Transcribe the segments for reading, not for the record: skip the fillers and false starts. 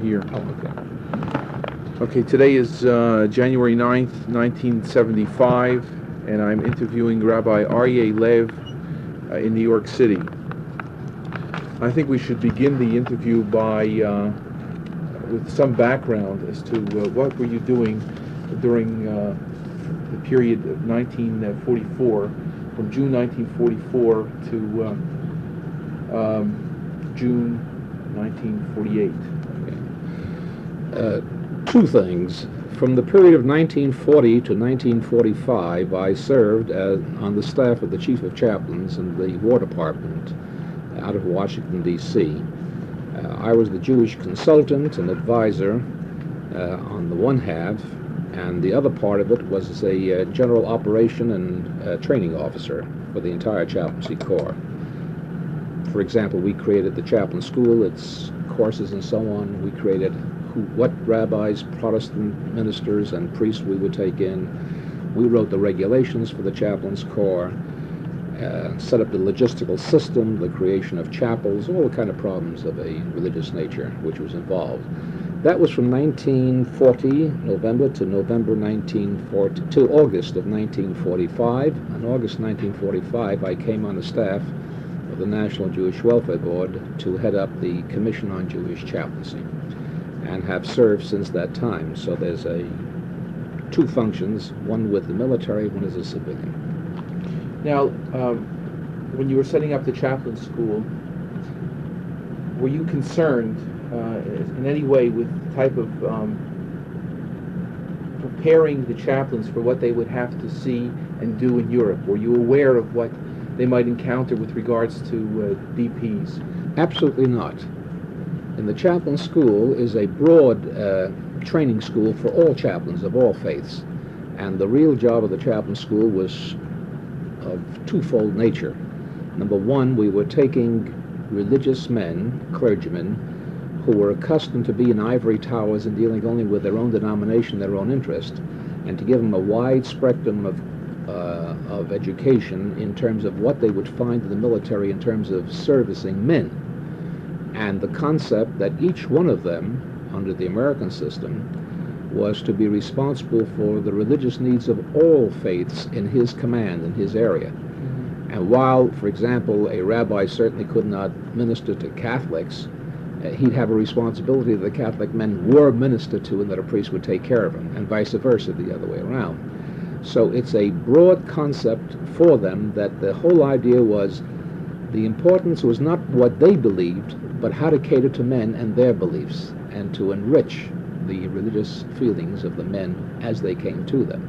here. Oh, okay. Okay, today is January 9th, 1975, and I'm interviewing Rabbi Aryeh Lev in New York City. I think we should begin the interview by with some background as to what were you doing during the period of 1944, from June 1944 to June 1948. Okay. Two things. From the period of 1940 to 1945, I served on the staff of the Chief of Chaplains in the War Department out of Washington, D.C. I was the Jewish consultant and advisor on the one half, and the other part of it was as a general operation and training officer for the entire chaplaincy corps. For example, we created the chaplain school, its courses and so on. We created what rabbis, Protestant ministers, and priests we would take in. We wrote the regulations for the chaplains corps, set up the logistical system, the creation of chapels, all the kind of problems of a religious nature which was involved. That was from 1940, November, to November 1940, to August of 1945. In August 1945, I came on the staff of the National Jewish Welfare Board to head up the Commission on Jewish Chaplaincy, and have served since that time. So there's two functions, one with the military, one as a civilian. Now, when you were setting up the chaplain school, were you concerned in any way with the type of preparing the chaplains for what they would have to see and do in Europe? Were you aware of what they might encounter with regards to DPs? Absolutely not. And the chaplain school is a broad training school for all chaplains of all faiths. And the real job of the chaplain school was of twofold nature. Number one, we were taking religious men, clergymen, who were accustomed to be in ivory towers and dealing only with their own denomination, their own interest, and to give them a wide spectrum of education in terms of what they would find in the military in terms of servicing men. And the concept that each one of them, under the American system, was to be responsible for the religious needs of all faiths in his command, in his area. Mm-hmm. And while, for example, a rabbi certainly could not minister to Catholics, he'd have a responsibility that the Catholic men were ministered to and that a priest would take care of them, and vice versa, the other way around. So it's a broad concept for them that the whole idea was the importance was not what they believed, but how to cater to men and their beliefs, and to enrich the religious feelings of the men as they came to them.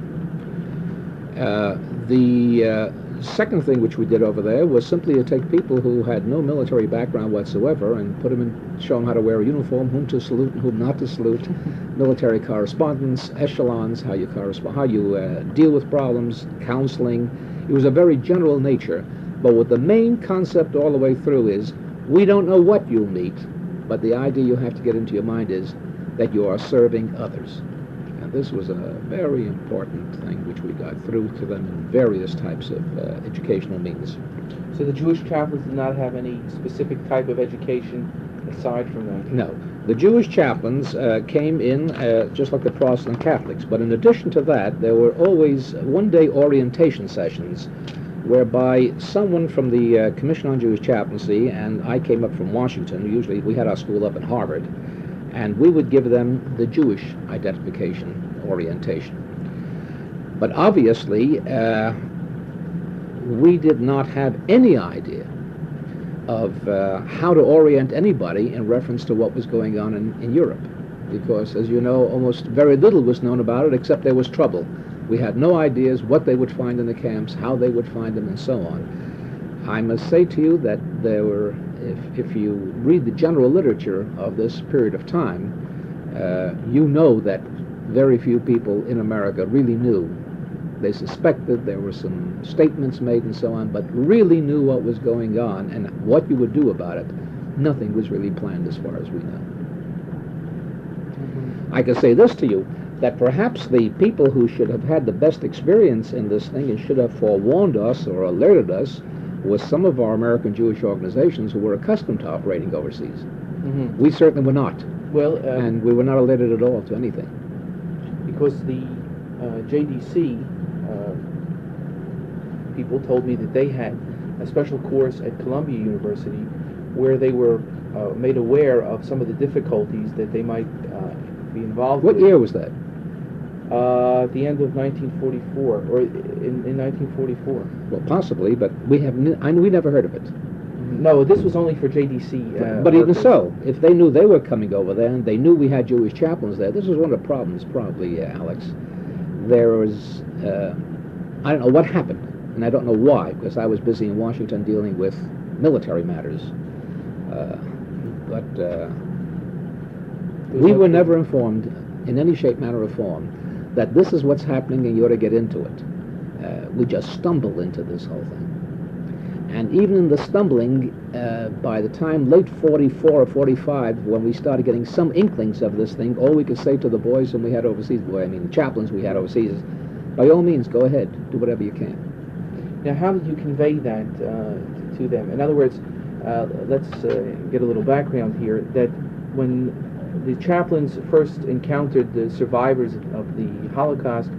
The second thing which we did over there was simply to take people who had no military background whatsoever and put them in, show them how to wear a uniform, whom to salute and whom not to salute, military correspondence, echelons, how you correspond, how you deal with problems, counseling. It was a very general nature, but what the main concept all the way through is, we don't know what you'll meet, but the idea you have to get into your mind is that you are serving others. And this was a very important thing which we got through to them in various types of educational means. So the Jewish chaplains did not have any specific type of education aside from that? No. The Jewish chaplains came in just like the Protestant Catholics, but in addition to that, there were always one-day orientation sessions whereby someone from the Commission on Jewish Chaplaincy, and I came up from Washington, usually we had our school up in Harvard, and we would give them the Jewish identification orientation. But obviously, we did not have any idea of how to orient anybody in reference to what was going on in Europe, because, as you know, almost very little was known about it except there was trouble. We had no ideas what they would find in the camps, how they would find them, and so on. I must say to you that there were, if you read the general literature of this period of time, you know that very few people in America really knew. They suspected, there were some statements made and so on, but really knew what was going on and what you would do about it. Nothing was really planned as far as we know. Mm-hmm. I can say this to you, that perhaps the people who should have had the best experience in this thing and should have forewarned us or alerted us was some of our American Jewish organizations who were accustomed to operating overseas. Mm-hmm. We certainly were not. Well, and we were not alerted at all to anything. Because the JDC people told me that they had a special course at Columbia University where they were made aware of some of the difficulties that they might be involved with. What year was that? At the end of 1944, or in 1944. Well, possibly, but we never heard of it. No, this was only for JDC. But even so, if they knew they were coming over there and they knew we had Jewish chaplains there, this was one of the problems, probably, Alex. There was, I don't know what happened, and I don't know why, because I was busy in Washington dealing with military matters. But we were never informed, in any shape, manner, or form, that this is what's happening and you ought to get into it. We just stumbled into this whole thing. And even in the stumbling, by the time late 44 or 45, when we started getting some inklings of this thing, all we could say to the boys whom we had overseas, the chaplains we had overseas, is, by all means, go ahead, do whatever you can. Now, how did you convey that to them? In other words, let's get a little background here, that when the chaplains first encountered the survivors of the Holocaust,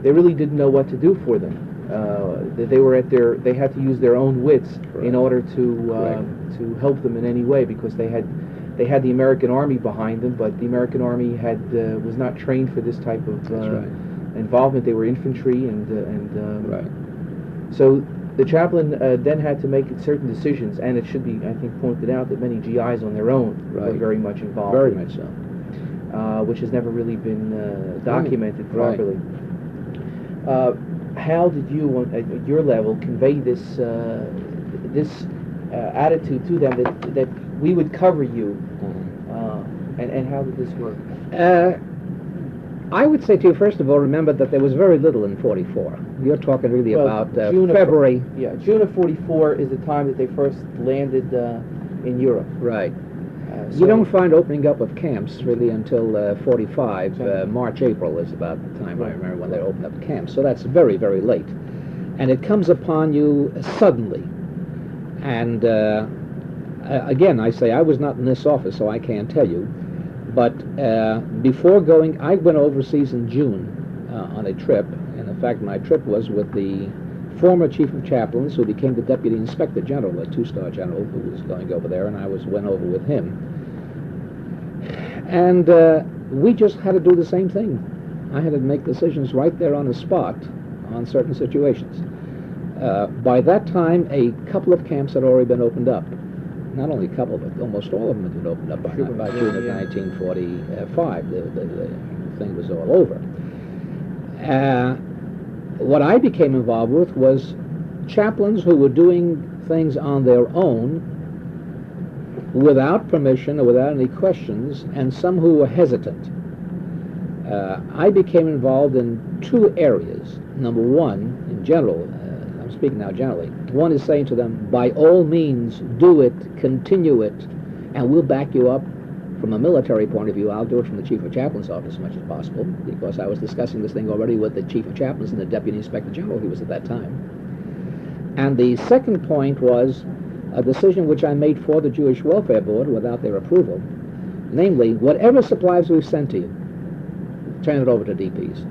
they really didn't know what to do for them. They were they had to use their own wits in order to help them in any way, because they had the American Army behind them, but the American Army was not trained for this type of involvement. They were infantry, so the chaplain then had to make certain decisions, and it should be, I think, pointed out that many GIs on their own were very much involved. Very much so. Which has never really been documented properly. How did you, at your level, convey this attitude to them that we would cover you, and how did this work? I would say to you, first of all, remember that there was very little in 44. You're talking really about February. June of 44 is the time that they first landed in Europe. Right. You don't find opening up of camps really until 45. March, April is about the time I remember when they opened up camps. So that's very, very late. And it comes upon you suddenly. And again, I say I was not in this office, so I can't tell you. But before going, I went overseas in June on a trip. And in fact, my trip was with the former chief of chaplains, who became the deputy inspector general, a two-star general who was going over there, and I went over with him. And we just had to do the same thing. I had to make decisions right there on the spot on certain situations. By that time, a couple of camps had already been opened up. Not only a couple, but almost all of them had been opened up by June of 1945. The thing was all over. What I became involved with was chaplains who were doing things on their own without permission or without any questions, and some who were hesitant. I became involved in two areas. Number one, in general, I'm speaking now generally, one is saying to them, by all means, do it, continue it, and we'll back you up. From a military point of view, I'll do it from the Chief of Chaplain's office as much as possible, because I was discussing this thing already with the Chief of Chaplains and the Deputy Inspector General he was at that time. And the second point was a decision which I made for the Jewish Welfare Board without their approval, namely, whatever supplies we've sent to you, turn it over to DPs.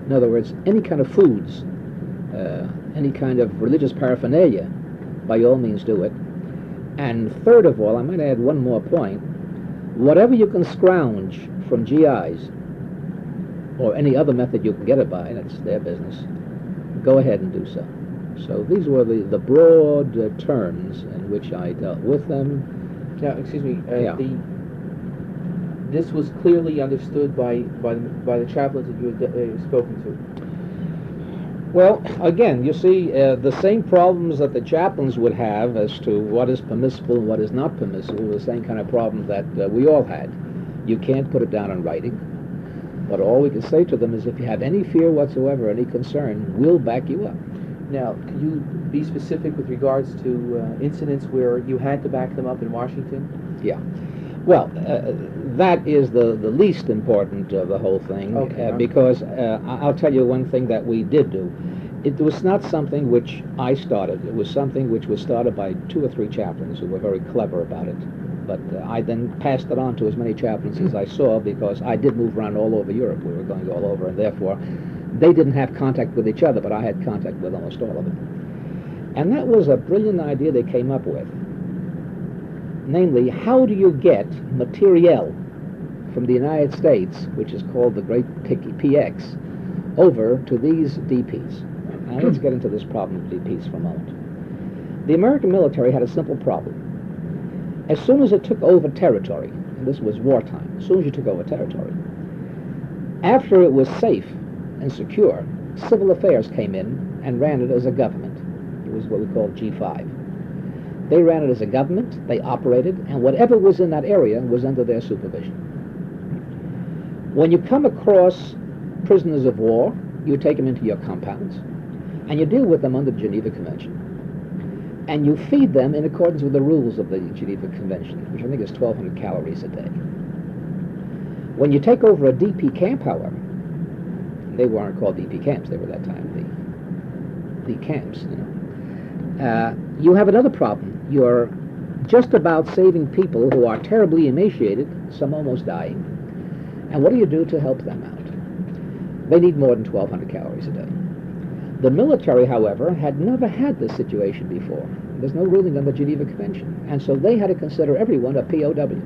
In other words, any kind of foods, any kind of religious paraphernalia, by all means do it. And third of all, I might add one more point. Whatever you can scrounge from GIs, or any other method you can get it by, that's their business, go ahead and do so. So these were the broad terms in which I dealt with them. Now, excuse me, this was clearly understood by the chaplains that you had spoken to. Well, again, you see, the same problems that the chaplains would have as to what is permissible and what is not permissible, the same kind of problems that we all had. You can't put it down in writing, but all we can say to them is, if you have any fear whatsoever, any concern, we'll back you up. Now, can you be specific with regards to incidents where you had to back them up in Washington? Yeah. Well, that is the least important of the whole thing, okay. Because I'll tell you one thing that we did do. It was not something which I started. It was something which was started by 2 or 3 chaplains who were very clever about it. But I then passed it on to as many chaplains as I saw, because I did move around all over Europe. We were going all over, and therefore they didn't have contact with each other, but I had contact with almost all of them. And that was a brilliant idea they came up with. Namely, how do you get materiel from the United States, which is called the Great PX, over to these DPs? Now let's get into this problem of DPs for a moment. The American military had a simple problem. As soon as it took over territory, and this was wartime, as soon as you took over territory, after it was safe and secure, civil affairs came in and ran it as a government. It was what we call G5. They ran it as a government, they operated, and whatever was in that area was under their supervision. When you come across prisoners of war, you take them into your compounds, and you deal with them under the Geneva Convention. And you feed them in accordance with the rules of the Geneva Convention, which I think is 1,200 calories a day. When you take over a DP camp, however, they weren't called DP camps, they were at that time the camps, you have another problem. You're just about saving people who are terribly emaciated, some almost dying. And what do you do to help them out? They need more than 1,200 calories a day. The military, however, had never had this situation before. There's no ruling on the Geneva Convention, and so they had to consider everyone a POW.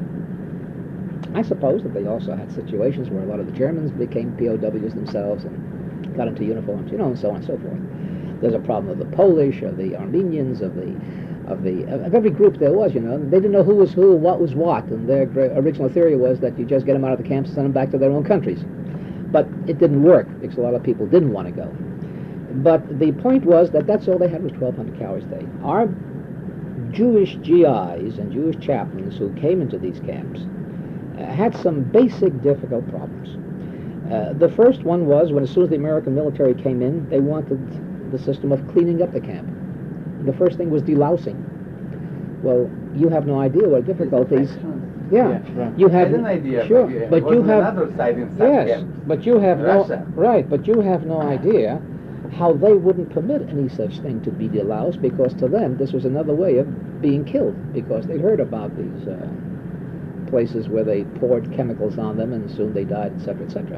I suppose that they also had situations where a lot of the Germans became POWs themselves and got into uniforms, and so on and so forth. There's a problem of the Polish or the Armenians, of every group there was, They didn't know who was who, what was what, and their original theory was that you just get them out of the camps and send them back to their own countries. But it didn't work, because a lot of people didn't want to go. But the point was that that's all they had was 1,200 calories a day. Our Jewish GIs and Jewish chaplains who came into these camps had some basic difficult problems. The first one was, as soon as the American military came in, they wanted the system of cleaning up the camp. The first thing was delousing. Well, you have no idea what difficulties. Yeah, right. You have an idea. Sure, but you have another side in yes, but you have Russia. but you have no idea how they wouldn't permit any such thing to be deloused, because to them this was another way of being killed, because they heard about these places where they poured chemicals on them and soon they died, etc., etc.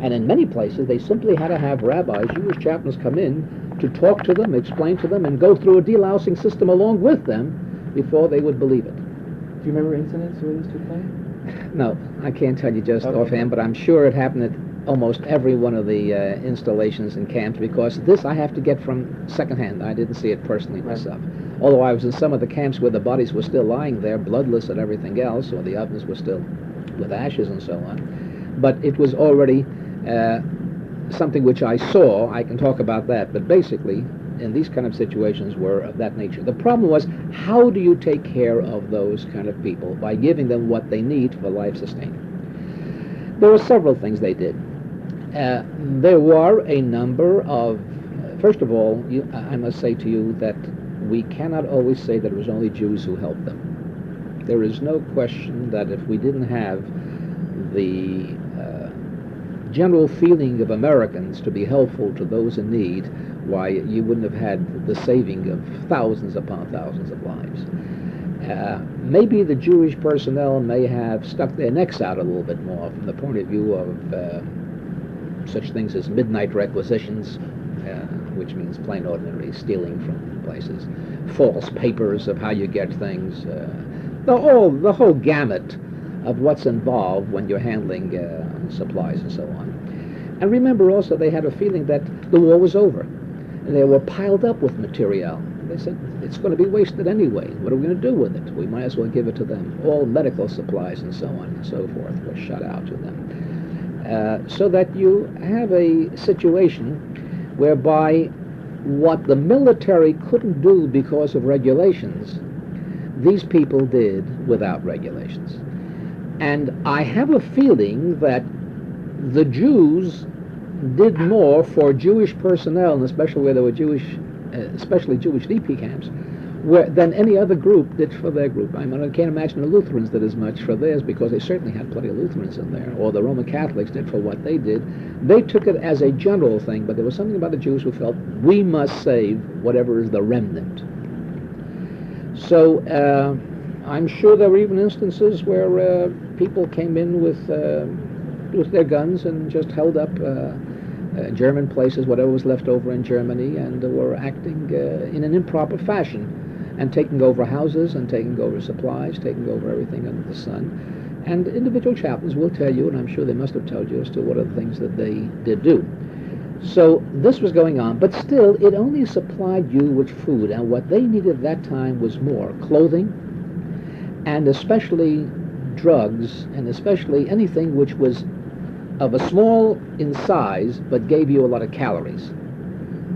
And in many places they simply had to have rabbis, Jewish chaplains, come in to talk to them, explain to them, and go through a delousing system along with them before they would believe it. Do you remember incidents where this took place? No, I can't tell you just offhand, but I'm sure it happened at almost every one of the installations and camps, because this I have to get from secondhand. I didn't see it personally myself. Although I was in some of the camps where the bodies were still lying there, bloodless and everything else, or the ovens were still with ashes and so on. But it was already something which I saw. I can talk about that, but basically, in these kind of situations were of that nature. The problem was, how do you take care of those kind of people by giving them what they need for life sustaining? There were several things they did. There were a number of, first of all, I must say to you that we cannot always say that it was only Jews who helped them. There is no question that if we didn't have the general feeling of Americans to be helpful to those in need, why, you wouldn't have had the saving of thousands upon thousands of lives. Maybe the Jewish personnel may have stuck their necks out a little bit more from the point of view of such things as midnight requisitions, which means plain ordinary stealing from places, false papers of how you get things, the whole gamut of what's involved when you're handling supplies and so on. And remember also, they had a feeling that the war was over, and they were piled up with material. They said, it's going to be wasted anyway. What are we going to do with it? We might as well give it to them. All medical supplies and so on and so forth were shut out to them. So that you have a situation whereby what the military couldn't do because of regulations, these people did without regulations. And I have a feeling that the Jews did more for Jewish personnel, and especially where there were especially Jewish DP camps, than any other group did for their group. I mean, I can't imagine the Lutherans did as much for theirs, because they certainly had plenty of Lutherans in there, or the Roman Catholics did for what they did. They took it as a general thing, but there was something about the Jews who felt, we must save whatever is the remnant. So I'm sure there were even instances where people came in with their guns and just held up German places, whatever was left over in Germany, and were acting in an improper fashion, and taking over houses and taking over supplies, taking over everything under the sun. And individual chaplains will tell you, and I'm sure they must have told you, as to what are the things that they did do. So this was going on, but still it only supplied you with food, and what they needed at that time was more clothing, and especially drugs, and especially anything which was of a small in size but gave you a lot of calories.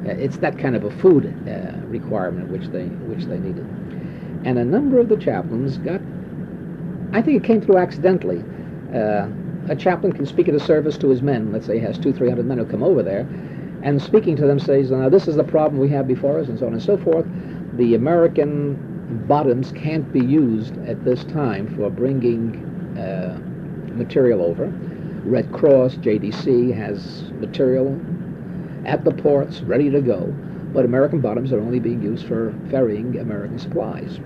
It's that kind of a food requirement which they needed. And a number of the chaplains got, I think it came through accidentally. A chaplain can speak at a service to his men, let's say he has 200-300 men who come over there, and speaking to them says, now this is the problem we have before us, and so on and so forth. The American bottoms can't be used at this time for bringing material over. Red Cross, JDC has material at the ports ready to go, but American bottoms are only being used for ferrying American supplies.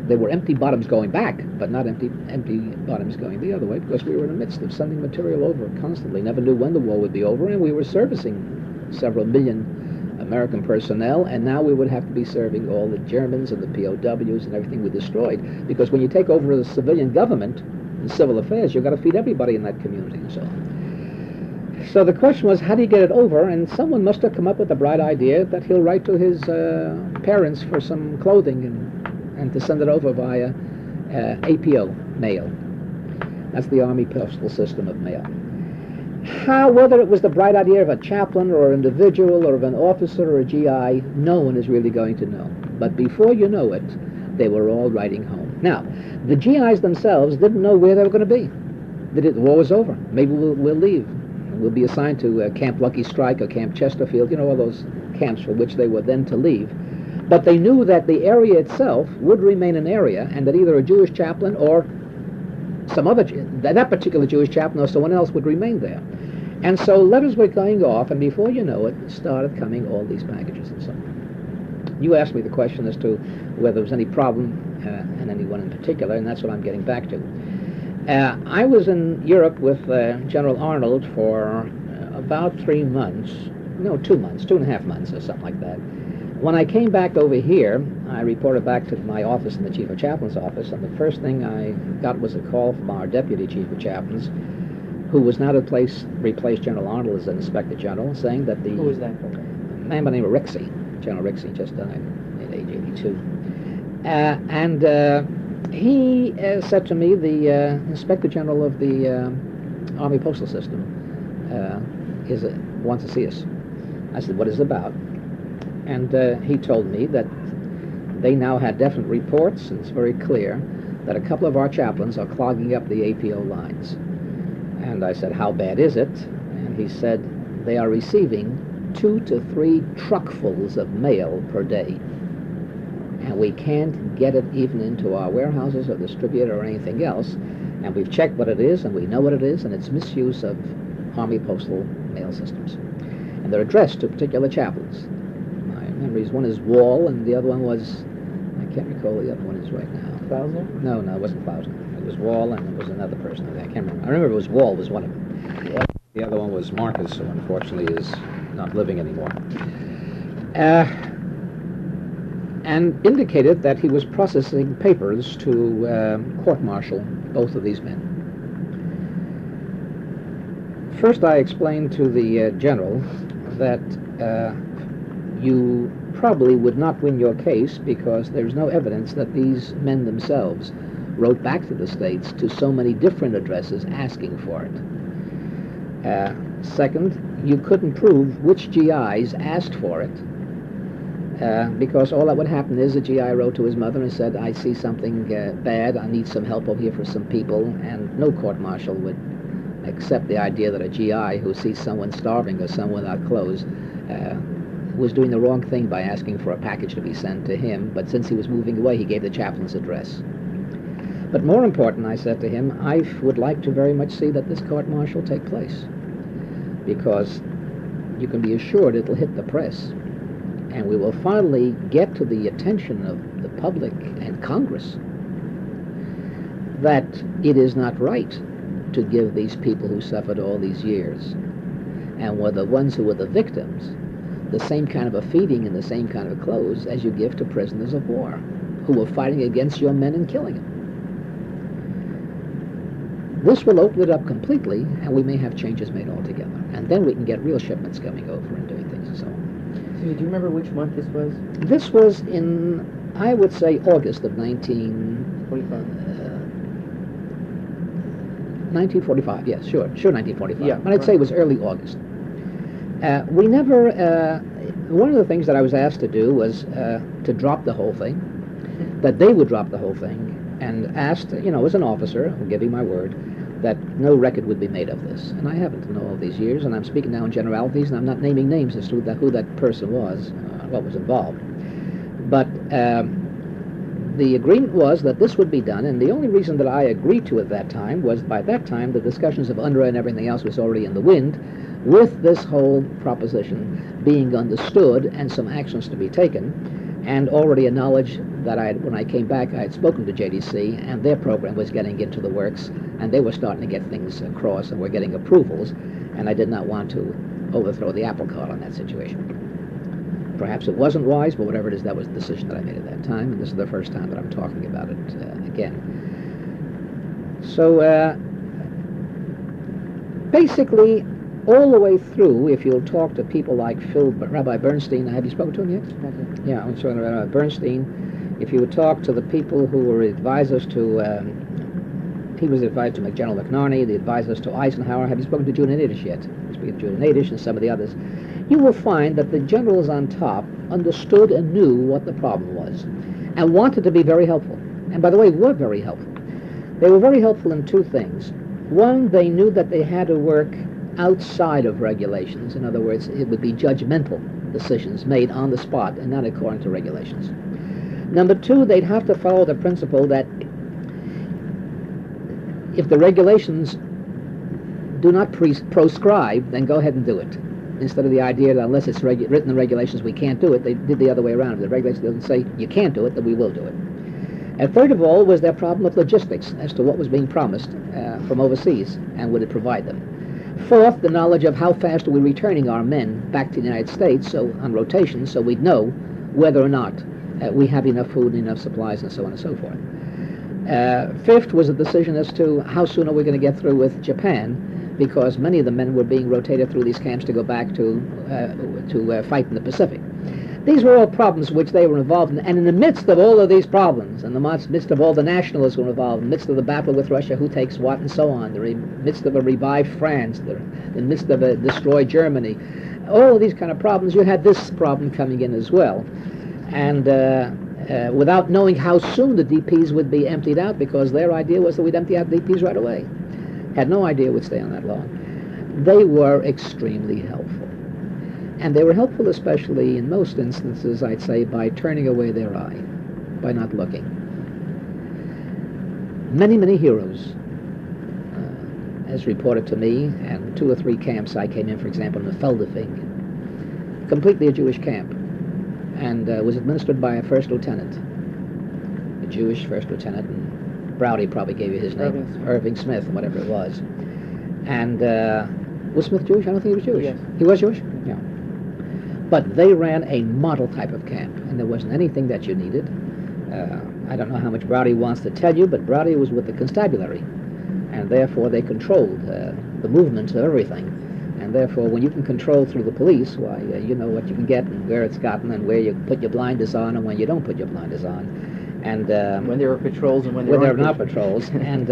There were empty bottoms going back, but not empty bottoms going the other way, because we were in the midst of sending material over constantly. Never knew when the war would be over, and we were servicing several million American personnel, and now we would have to be serving all the Germans and the POWs and everything we destroyed, because when you take over the civilian government in civil affairs, you've got to feed everybody in that community and so on. So the question was, how do you get it over? And someone must have come up with the bright idea that he'll write to his parents for some clothing and to send it over via APO mail. That's the Army postal system of mail. Whether it was the bright idea of a chaplain or an individual or of an officer or a GI, no one is really going to know. But before you know it, they were all writing home. Now, the GIs themselves didn't know where they were going to be. The war was over. Maybe we'll leave. We'll be assigned to Camp Lucky Strike or Camp Chesterfield, all those camps for which they were then to leave. But they knew that the area itself would remain an area, and that either a Jewish chaplain or some other, that particular Jewish chaplain or someone else would remain there. And so letters were going off, and before you know it, started coming all these packages and so on. You asked me the question as to whether there was any problem in anyone in particular, and that's what I'm getting back to. I was in Europe with General Arnold for about 3 months, no, 2 months, 2.5 months or something like that. When I came back over here, I reported back to my office in the Chief of Chaplain's office, and the first thing I got was a call from our Deputy Chief of Chaplains, who was now to replace General Arnold as an Inspector General, saying that the... Who was that? A man by the name of Rixey. General Rixey just died at age 82. He said to me, the Inspector General of the Army Postal System wants to see us. I said, what is it about? And he told me that they now had definite reports, and it's very clear, that a couple of our chaplains are clogging up the APO lines. And I said, how bad is it? And he said, they are receiving 2 to 3 truckfuls of mail per day. And we can't get it even into our warehouses or distribute it or anything else. And we've checked what it is, and we know what it is, and it's misuse of Army postal mail systems. And they're addressed to particular chaplains. My memories, one is Wall, and the other one was, I can't recall the other one is right now. Fauser? No, it wasn't Fauser. It was Wall, and it was another person. I can't remember. I remember it was Wall was one of them. The other one was Marcus, who unfortunately is not living anymore. And indicated that he was processing papers to court-martial both of these men. First, I explained to the general that you probably would not win your case because there's no evidence that these men themselves wrote back to the States to so many different addresses asking for it. Second, you couldn't prove which GIs asked for it because all that would happen is a GI wrote to his mother and said, I see something bad, I need some help over here for some people, and no court-martial would accept the idea that a GI who sees someone starving or someone without clothes was doing the wrong thing by asking for a package to be sent to him, but since he was moving away, he gave the chaplain's address. But more important, I said to him, I would like to very much see that this court-martial take place, because you can be assured it'll hit the press, and we will finally get to the attention of the public and Congress that it is not right to give these people who suffered all these years, and were the ones who were the victims, the same kind of a feeding and the same kind of clothes as you give to prisoners of war who were fighting against your men and killing them. This will open it up completely, and we may have changes made altogether. And then we can get real shipments coming over and doing things and so on. So do you remember which month this was? This was in, I would say, August of 1945, yes, sure, 1945. Yeah, but I'd say it was early August. We never, one of the things that I was asked to do was to drop the whole thing, that they would drop the whole thing, and asked, as an officer, I'll give you my word, that no record would be made of this. And I haven't in all these years, and I'm speaking now in generalities, and I'm not naming names as to who that person was, what was involved. But the agreement was that this would be done, and the only reason that I agreed to it at that time was by that time the discussions of UNRWA and everything else was already in the wind, with this whole proposition being understood and some actions to be taken, and already a knowledge that when I came back, I had spoken to JDC, and their program was getting into the works, and they were starting to get things across and were getting approvals, and I did not want to overthrow the apple cart on that situation. Perhaps it wasn't wise, but whatever it is, that was the decision that I made at that time, and this is the first time that I'm talking about it again. So basically, all the way through, if you'll talk to people like Rabbi Bernstein, have you spoken to him yet? Okay. Yeah, I'm talking about Rabbi Bernstein. If you would talk to the people who were advisors to, he was advised to General McNarney, the advisors to Eisenhower. Have you spoken to Junanidish yet? Speaking of Junanidish and some of the others, you will find that the generals on top understood and knew what the problem was and wanted to be very helpful. And by the way, were very helpful. They were very helpful in two things. One, they knew that they had to work outside of regulations. In other words, it would be judgmental decisions made on the spot and not according to regulations. Number two, they'd have to follow the principle that if the regulations do not proscribe, then go ahead and do it. Instead of the idea that unless it's written in regulations we can't do it, they did the other way around. If the regulation doesn't say you can't do it, then we will do it. And third of all was their problem of logistics as to what was being promised from overseas and would it provide them. Fourth, the knowledge of how fast are we returning our men back to the United States, so on rotation, so we'd know whether or not we have enough food and enough supplies and so on and so forth. Fifth was a decision as to how soon are we going to get through with Japan, because many of the men were being rotated through these camps to go back to fight in the Pacific. These were all problems which they were involved in, and in the midst of all of these problems, in the midst of all the nationalists who were involved, in the midst of the battle with Russia, who takes what and so on, the midst of a revived France, the midst of a destroyed Germany, all of these kind of problems, you had this problem coming in as well. And without knowing how soon the DPs would be emptied out, because their idea was that we'd empty out DPs right away. Had no idea it would stay on that long. They were extremely helpful. And they were helpful especially in most instances, I'd say, by turning away their eye, by not looking. Many, many heroes, as reported to me, and 2 or 3 camps I came in, for example, in the Feldefing, completely a Jewish camp, and was administered by a first lieutenant, a Jewish first lieutenant, and Browdy probably gave you his name, Irving Smith, whatever it was. And was Smith Jewish? I don't think he was Jewish. Yes. He was Jewish? Yeah. But they ran a model type of camp, and there wasn't anything that you needed. I don't know how much Browdy wants to tell you, but Browdy was with the constabulary, and therefore they controlled the movement of everything. And therefore, when you can control through the police, why, you know what you can get and where it's gotten and where you put your blinders on and when you don't put your blinders on. And when there are patrols and when there are not patrols. And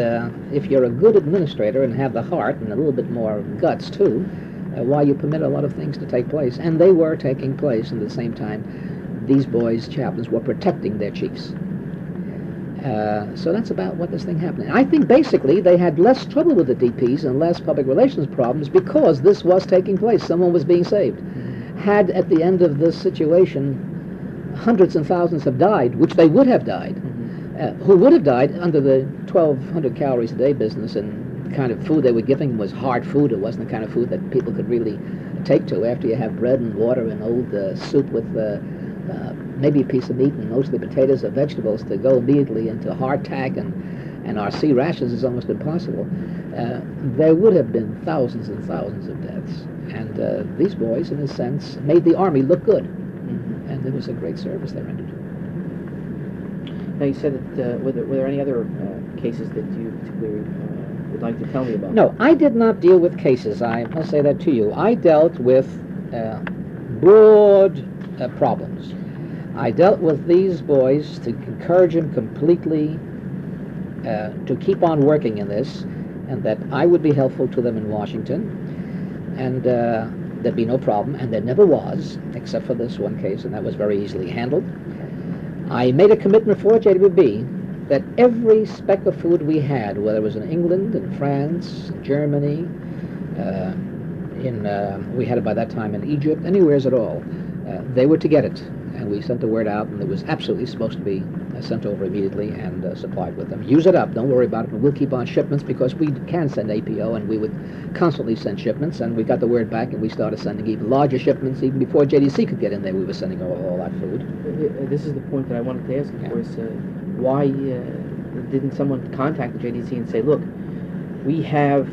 if you're a good administrator and have the heart and a little bit more guts too, why you permit a lot of things to take place. And they were taking place, and at the same time, these boys, chaplains, were protecting their chiefs. So that's about what this thing happened. I think basically they had less trouble with the DPs and less public relations problems because this was taking place. Someone was being saved. had at the end of this situation hundreds and thousands have died, which they would have died, who would have died under the 1,200 calories a day business, and the kind of food they were giving was hard food. It wasn't the kind of food that people could really take to after you have bread and water and old soup with maybe a piece of meat and mostly potatoes or vegetables. To go immediately into hardtack and RC rations is almost impossible. There would have been thousands and thousands of deaths. And these boys, in a sense, made the Army look good. And it was a great service they rendered. Now, you said that, were there any other cases that you particularly would like to tell me about? No, I did not deal with cases. I must say that to you. I dealt with broad problems. I dealt with these boys to encourage them completely to keep on working in this, and that I would be helpful to them in Washington, and there'd be no problem, and there never was, except for this one case, and that was very easily handled. I made a commitment for JWB that every speck of food we had, whether it was in England, in France, Germany, we had it by that time in Egypt, anywheres at all, they were to get it. And we sent the word out, and it was absolutely supposed to be sent over immediately and supplied with them. Use it up, don't worry about it, but we'll keep on shipments because we can send APO, and we would constantly send shipments, and we got the word back, and we started sending even larger shipments. Even before JDC could get in there, we were sending all that food. This is the point that I wanted to ask, of course. Why didn't someone contact the JDC and say, look, we have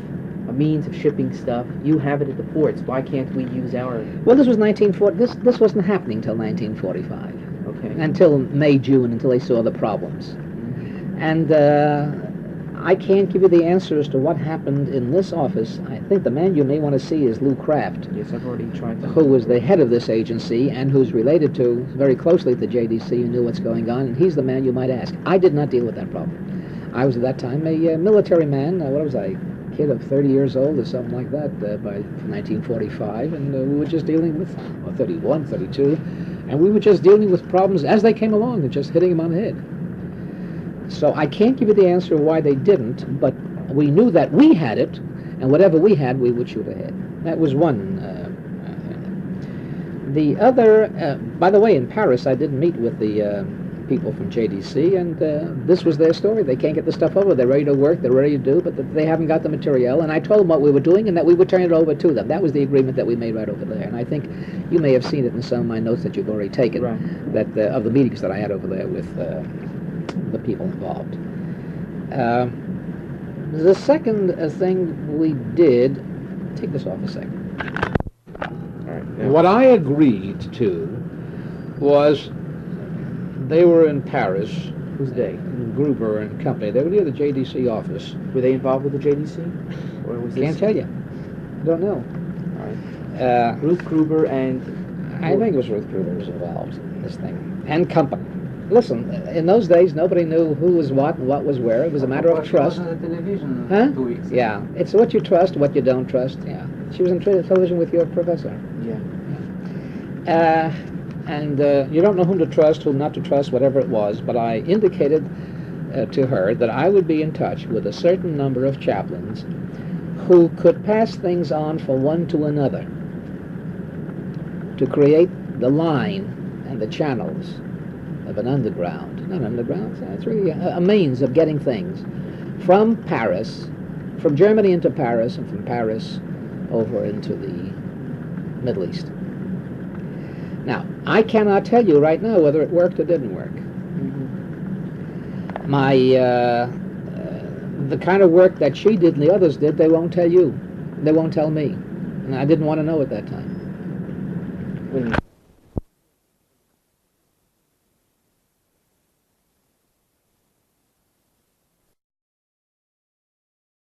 a means of shipping stuff, you have it at the ports, why can't we use our... Well, this was 1940, this wasn't happening until 1945. Okay. Until May, June, until they saw the problems. And I can't give you the answer as to what happened in this office. I think the man you may want to see is Lou Kraft. Yes, I've already tried to... Who was the head of this agency and who's related to very closely to JDC, who knew what's going on, and he's the man you might ask. I did not deal with that problem. I was at that time a military man. What was I? Kid of 30 years old or something like that by 1945, and we were just dealing with 31, 32, and we were just dealing with problems as they came along and just hitting them on the head. So I can't give you the answer why they didn't, but we knew that we had it, and whatever we had, we would shoot ahead. That was one. The other, by the way, in Paris, I did meet with the people from JDC, and this was their story. They can't get the stuff over. They're ready to work, they're ready to do, but they haven't got the material. And I told them what we were doing and that we would turn it over to them. That was the agreement that we made right over there. And I think you may have seen it in some of my notes that you've already taken, right, that of the meetings that I had over there with the people involved. The second thing we did, take this off a second. All right, yeah. What I agreed to was they were in Paris. Who's they? Gruber and company. They were near the JDC office. Were they involved with the JDC? Or was Can't tell you. Don't know. All right. Ruth Gruber and... I think it was Ruth Gruber was involved in this thing. And company. Listen, in those days, nobody knew who was what and what was where. It was a matter of trust. She was on the television 2 weeks ago. Yeah. It's what you trust, what you don't trust. Yeah. She was on television with your professor. Yeah. And you don't know whom to trust, whom not to trust, whatever it was, but I indicated to her that I would be in touch with a certain number of chaplains who could pass things on from one to another to create the line and the channels of an underground, not underground, it's really a means of getting things from Paris, from Germany into Paris, and from Paris over into the Middle East. Now, I cannot tell you right now whether it worked or didn't work. Mm-hmm. The kind of work that she did and the others did, they won't tell you. They won't tell me. And I didn't want to know at that time.